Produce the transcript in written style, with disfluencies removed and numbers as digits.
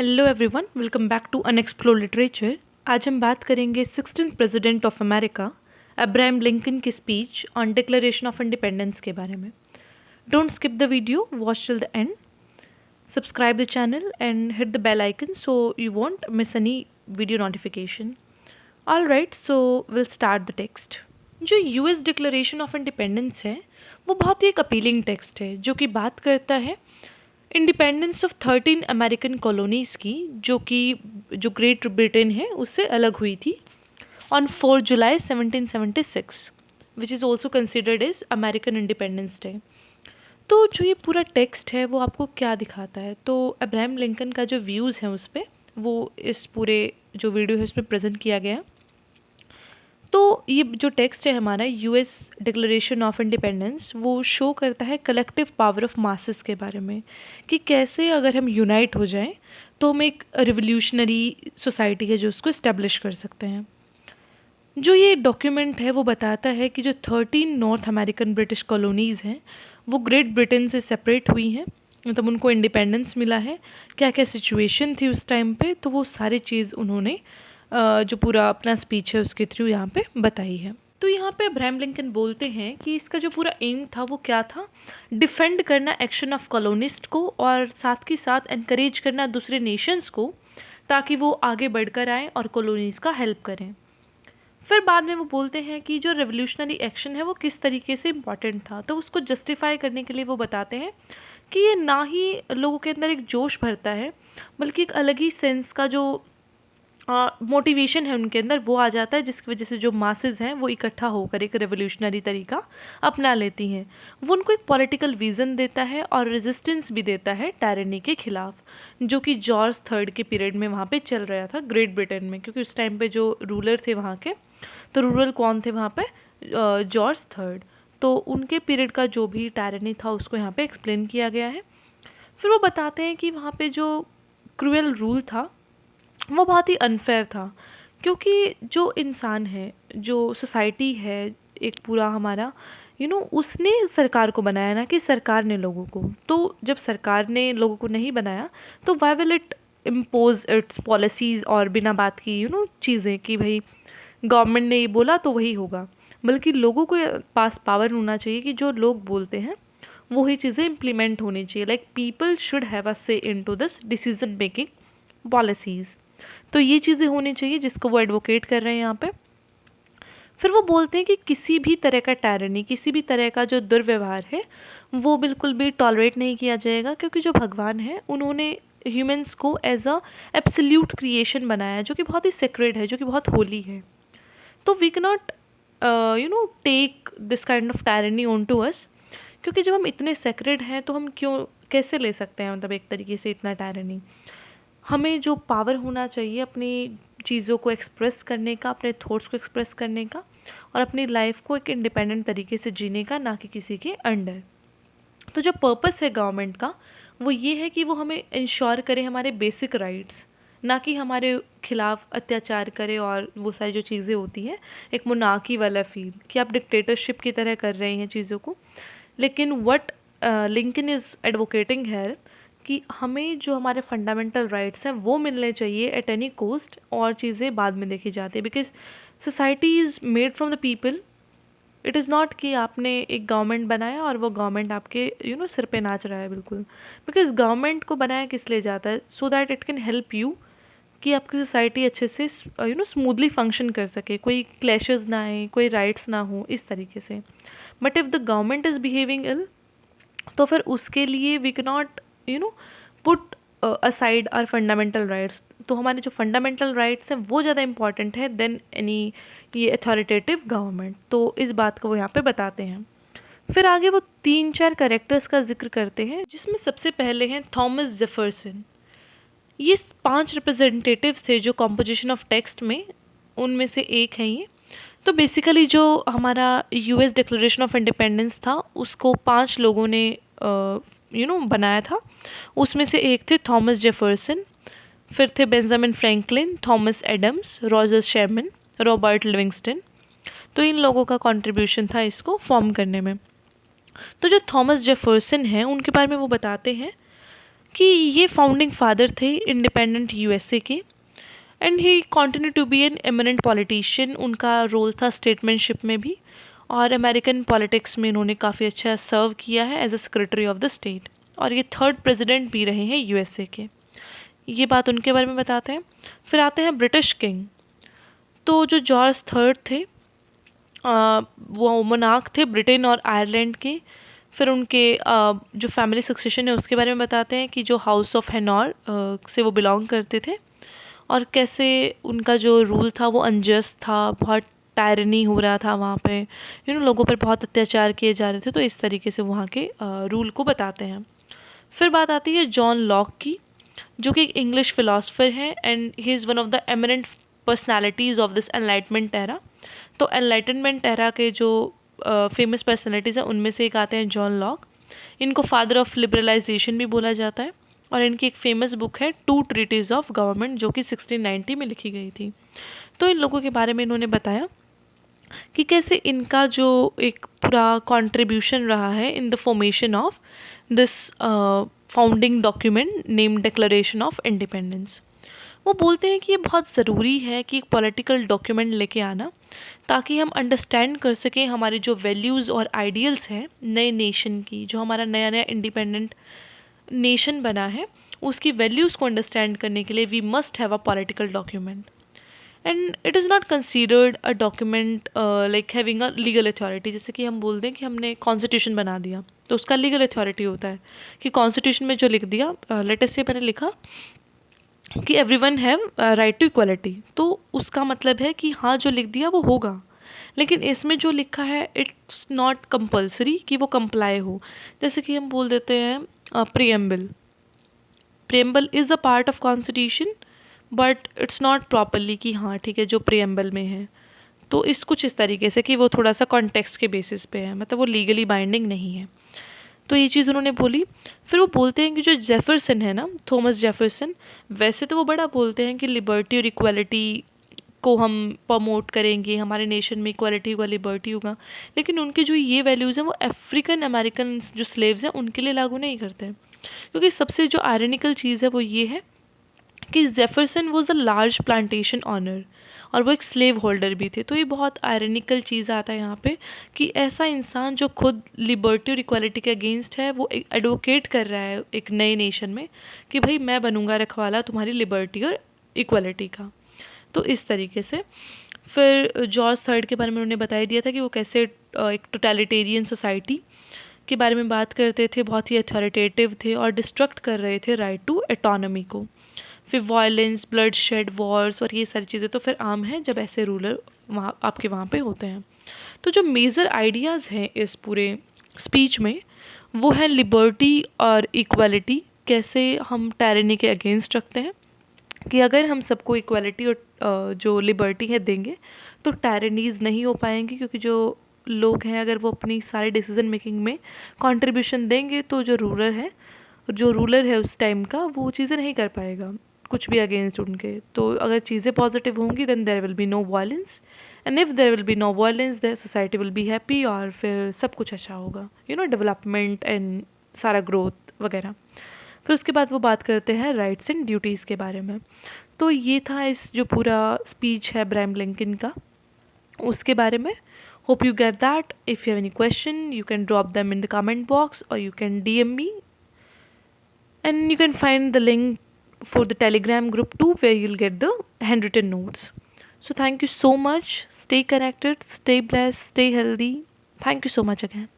Hello everyone, welcome back to unexplored literature. आज हम बात करेंगे 16th president of America Abraham Lincoln की speech on Declaration of Independence के बारे में। Don't skip the video, watch till the end, subscribe the channel and hit the bell icon so you won't miss any video notification. All right, so will start the text. जो US Declaration of Independence है वो बहुत ही एक appealing text है जो कि बात करता है इंडिपेंडेंस ऑफ 13 अमेरिकन कॉलोनीज़ की, जो ग्रेट ब्रिटेन है उससे अलग हुई थी on 4 July 1776, which is also considered as American independence day. तो जो ये पूरा टेक्स्ट है वो आपको क्या दिखाता है, तो अब्राहम लिंकन का जो व्यूज़ हैं उस पर वो इस पूरे जो वीडियो है उसमें प्रेजेंट किया गया है। तो ये जो टेक्स्ट है हमारा यूएस डिक्लेरेशन ऑफ इंडिपेंडेंस, वो शो करता है कलेक्टिव पावर ऑफ मासेस के बारे में कि कैसे अगर हम यूनाइट हो जाएं तो हम एक रिवोल्यूशनरी सोसाइटी है जो उसको इस्टेब्लिश कर सकते हैं। जो ये डॉक्यूमेंट है वो बताता है कि जो 13 नॉर्थ अमेरिकन ब्रिटिश कॉलोनीज़ हैं वो ग्रेट ब्रिटेन से सेपरेट हुई हैं, मतलब उनको इंडिपेंडेंस मिला है, क्या क्या सिचुएशन थी उस टाइम पे, तो वो सारी चीज़ उन्होंने जो पूरा अपना स्पीच है उसके थ्रू यहाँ पे बताई है। तो यहाँ पे अब्राहम लिंकन बोलते हैं कि इसका जो पूरा एम था वो क्या था, डिफेंड करना एक्शन ऑफ कॉलोनिस्ट को और साथ के साथ एनकरेज करना दूसरे नेशंस को ताकि वो आगे बढ़कर आएँ और कॉलोनीज़ का हेल्प करें। फिर बाद में वो बोलते हैं कि जो रेवोल्यूशनरी एक्शन है वो किस तरीके से इम्पॉर्टेंट था, तो उसको जस्टिफाई करने के लिए वो बताते हैं कि ये ना ही लोगों के अंदर एक जोश भरता है बल्कि एक अलग ही सेंस का जो मोटिवेशन है उनके अंदर वो आ जाता है, जिसकी वजह से जो मासेस हैं वो इकट्ठा होकर एक रेवोल्यूशनरी तरीका अपना लेती हैं। वो उनको एक पॉलिटिकल विज़न देता है और रेजिस्टेंस भी देता है टायरनी के खिलाफ, जो कि जॉर्ज थर्ड के पीरियड में वहाँ पे चल रहा था ग्रेट ब्रिटेन में, क्योंकि उस टाइम पे जो रूलर थे वहाँ के, तो रूरल कौन थे वहाँ पे, जॉर्ज थर्ड। तो उनके पीरियड का जो भी टायरनी था उसको यहाँ पे एक्सप्लेन किया गया है। फिर वो बताते हैं कि वहाँ पे जो क्रूएल रूल था वो बहुत ही अनफेयर था, क्योंकि जो इंसान है, जो सोसाइटी है, एक पूरा हमारा उसने सरकार को बनाया ना कि सरकार ने लोगों को। तो जब सरकार ने लोगों को नहीं बनाया तो why will it impose its policies और बिना बात की चीज़ें कि भाई गवर्नमेंट ने ये बोला तो वही होगा, बल्कि लोगों को पास पावर होना चाहिए कि जो लोग बोलते हैं वही चीज़ें इम्प्लीमेंट होनी चाहिए। Like people should have a say into this decision making policies. तो ये चीज़ें होनी चाहिए जिसको वो एडवोकेट कर रहे हैं यहाँ पे। फिर वो बोलते हैं कि किसी भी तरह का टायरनी, किसी भी तरह का जो दुर्व्यवहार है वो बिल्कुल भी टॉलरेट नहीं किया जाएगा, क्योंकि जो भगवान है उन्होंने ह्यूमंस को एज अ एब्सोल्यूट क्रिएशन बनाया है जो कि बहुत ही सेक्रेड है, जो कि बहुत होली है। तो we cannot take this kind of tyranny on to us, क्योंकि जब हम इतने सेक्रेड हैं तो हम कैसे ले सकते हैं, मतलब एक तरीके से इतना टायरनी। हमें जो पावर होना चाहिए अपनी चीज़ों को एक्सप्रेस करने का, अपने थॉट्स को एक्सप्रेस करने का और अपनी लाइफ को एक इंडिपेंडेंट तरीके से जीने का, ना कि किसी के अंडर। तो जो पर्पस है गवर्नमेंट का वो ये है कि वो हमें इंश्योर करे हमारे बेसिक राइट्स, ना कि हमारे खिलाफ अत्याचार करे और वो सारी जो चीज़ें होती हैं एक मोनार्की वाला फील कि आप डिक्टेटरशिप की तरह कर रहे हैं चीज़ों को। लेकिन व्हाट लिंकन इज़ एडवोकेटिंग है कि हमें जो हमारे फंडामेंटल राइट्स हैं वो मिलने चाहिए एट एनी कॉस्ट, और चीज़ें बाद में देखी जाती है, because society is made from the people. It is not कि आपने एक गवर्नमेंट बनाया और वो गवर्नमेंट आपके सिर पे नाच रहा है, बिल्कुल। बिकॉज गवर्नमेंट को बनाया किस लिए जाता है, so that it can help you कि आपकी सोसाइटी अच्छे से स्मूथली फंक्शन कर सके, कोई क्लैशेस ना आए, कोई राइट्स ना हो, इस तरीके से। But if the government is behaving ill तो फिर उसके लिए we can not put aside our fundamental rights. तो हमारे जो फंडामेंटल राइट्स हैं वो ज़्यादा इंपॉर्टेंट है देन एनी ये अथॉरिटेटिव गवर्नमेंट। तो इस बात को वो यहाँ पे बताते हैं। फिर आगे वो 3-4 कैरेक्टर्स का जिक्र करते हैं, जिसमें सबसे पहले हैं थॉमस जेफरसन। ये 5 रिप्रेजेंटेटिव्स थे जो कॉम्पोजिशन ऑफ टेक्स्ट में, उनमें से एक है ये। तो बेसिकली जो हमारा यूएस डिक्लेरेशन ऑफ इंडिपेंडेंस था उसको 5 लोगों ने बनाया था। उसमें से एक थे थॉमस जेफरसन, फिर थे Benjamin Franklin, Thomas Adams, Rogers Sherman, Robert Livingston. तो इन लोगों का कंट्रीब्यूशन था इसको फॉर्म करने में। तो जो थॉमस जेफरसन हैं उनके बारे में वो बताते हैं कि ये फाउंडिंग फादर थे इंडिपेंडेंट यूएसए के, and he continue to be an eminent politician. उनका रोल था स्टेटमैनशिप में भी, और अमेरिकन पॉलिटिक्स में इन्होंने काफ़ी अच्छा सर्व किया है as a secretary of the state, और ये थर्ड प्रेसिडेंट भी रहे हैं यूएसए के। ये बात उनके बारे में बताते हैं। फिर आते हैं ब्रिटिश किंग। तो जो जॉर्ज थर्ड थे, वो मोनार्क थे ब्रिटेन और आयरलैंड के। फिर उनके जो फैमिली सक्सेशन है उसके बारे में बताते हैं कि जो हाउस ऑफ हैनॉर से वो बिलोंग करते थे, और कैसे उनका जो रूल था वो अनजस्ट था, बहुत टायरनी हो रहा था वहाँ पे, लोगों पर बहुत अत्याचार किए जा रहे थे। तो इस तरीके से वहाँ के रूल को बताते हैं। फिर बात आती है जॉन लॉक की, जो कि एक इंग्लिश फिलोसफर हैं, and he is one of the eminent personalities of this enlightenment era. तो एनलाइटनमेंट एरा के जो फेमस पर्सनैलिटीज़ हैं उनमें से एक आते हैं जॉन लॉक। इनको फादर ऑफ लिबरलाइजेशन भी बोला जाता है, और इनकी एक फेमस बुक है टू ट्रीटीज ऑफ गवर्नमेंट, जो कि 1690 में लिखी गई थी। तो इन लोगों के बारे में इन्होंने बताया कि कैसे इनका जो एक पूरा कंट्रीब्यूशन रहा है in the formation of this founding document named declaration of independence. वो बोलते हैं कि ये बहुत ज़रूरी है कि एक पॉलिटिकल डॉक्यूमेंट लेके आना, ताकि हम अंडरस्टैंड कर सकें हमारी जो वैल्यूज़ और आइडियल्स हैं नए नेशन की, जो हमारा नया नया इंडिपेंडेंट नेशन बना है, उसकी वैल्यूज़ को अंडरस्टैंड करने के लिए we must have a political document. And it is not considered a document like having a legal authority. जैसे कि हम बोल दें कि हमने कॉन्स्टिट्यूशन बना दिया, तो उसका लीगल अथॉरिटी होता है कि कॉन्स्टिट्यूशन में जो लिख दिया, लेटेस्ट से मैंने लिखा कि everyone have right to equality, तो उसका मतलब है कि हाँ जो लिख दिया वो होगा। लेकिन इसमें जो लिखा है इट्स नॉट कंपल्सरी कि वो कंप्लाई हो। जैसे कि हम बोल देते हैं preamble, preamble is a part of constitution, but it's not properly कि हाँ ठीक है जो प्रियम्बल में है। तो इस कुछ इस तरीके से कि वो थोड़ा सा कॉन्टेक्स्ट के बेसिस पे है, मतलब वो लीगली बाइंडिंग नहीं है। तो ये चीज़ उन्होंने बोली। फिर वो बोलते हैं कि जो जेफरसन है ना, थॉमस जेफरसन, वैसे तो वो बड़ा बोलते हैं कि लिबर्टी और इक्वलिटी को हम प्रमोट करेंगे, हमारे नेशन में इक्वलिटी होगा, लिबर्टी होगा, लेकिन उनके जो ये वैल्यूज़ हैं वो अफ्रीकन अमेरिकन जो स्लेव्स हैं उनके लिए लागू नहीं करते हैं। क्योंकि सबसे जो आयरनिकल चीज़ है वो ये है कि Jefferson was the large plantation owner, और वो एक स्लेव होल्डर भी थे। तो ये बहुत आयरनिकल चीज़ आता है यहाँ पे कि ऐसा इंसान जो खुद लिबर्टी और इक्वालिटी के अगेंस्ट है, वो एडवोकेट कर रहा है एक नए नेशन में कि भाई मैं बनूंगा रखवाला तुम्हारी लिबर्टी और इक्वालिटी का। तो इस तरीके से फिर जॉर्ज थर्ड के बारे में उन्होंने बता दिया था कि वो कैसे एक टोटलिटेरियन सोसाइटी के बारे में बात करते थे, बहुत ही अथॉरिटेटिव थे और डिस्ट्रक्ट कर रहे थे राइट टू एटोनमी को। फिर वायलेंस, ब्लड शेड, वॉर्स और ये सारी चीज़ें तो फिर आम है जब ऐसे रूलर वहाँ आपके वहाँ पे होते हैं। तो जो मेजर आइडियाज़ हैं इस पूरे स्पीच में वो है लिबर्टी और इक्वालिटी, कैसे हम टायरनी के अगेंस्ट रखते हैं कि अगर हम सबको इक्वालिटी और जो लिबर्टी है देंगे तो टायरनीज़ नहीं हो पाएंगी, क्योंकि जो लोग हैं अगर वो अपनी सारे डिसीजन मेकिंग में कंट्रीब्यूशन देंगे तो जो रूलर है उस टाइम का वो चीज़ें नहीं कर पाएगा कुछ भी अगेंस्ट उनके। तो अगर चीज़ें पॉजिटिव होंगी then there will be no violence, and if there will be no violence their society will be happy, और फिर सब कुछ अच्छा होगा, डेवलपमेंट एंड सारा ग्रोथ वगैरह। फिर उसके बाद वो बात करते हैं राइट्स एंड ड्यूटीज़ के बारे में। तो ये था इस जो पूरा स्पीच है अब्राहम लिंकन का उसके बारे में। Hope you get that. If you have any question you can drop them in the comment box और you can DM me, and you can find the link for the Telegram group too, where you'll get the handwritten notes. So thank you so much. Stay connected, stay blessed, stay healthy. Thank you so much again.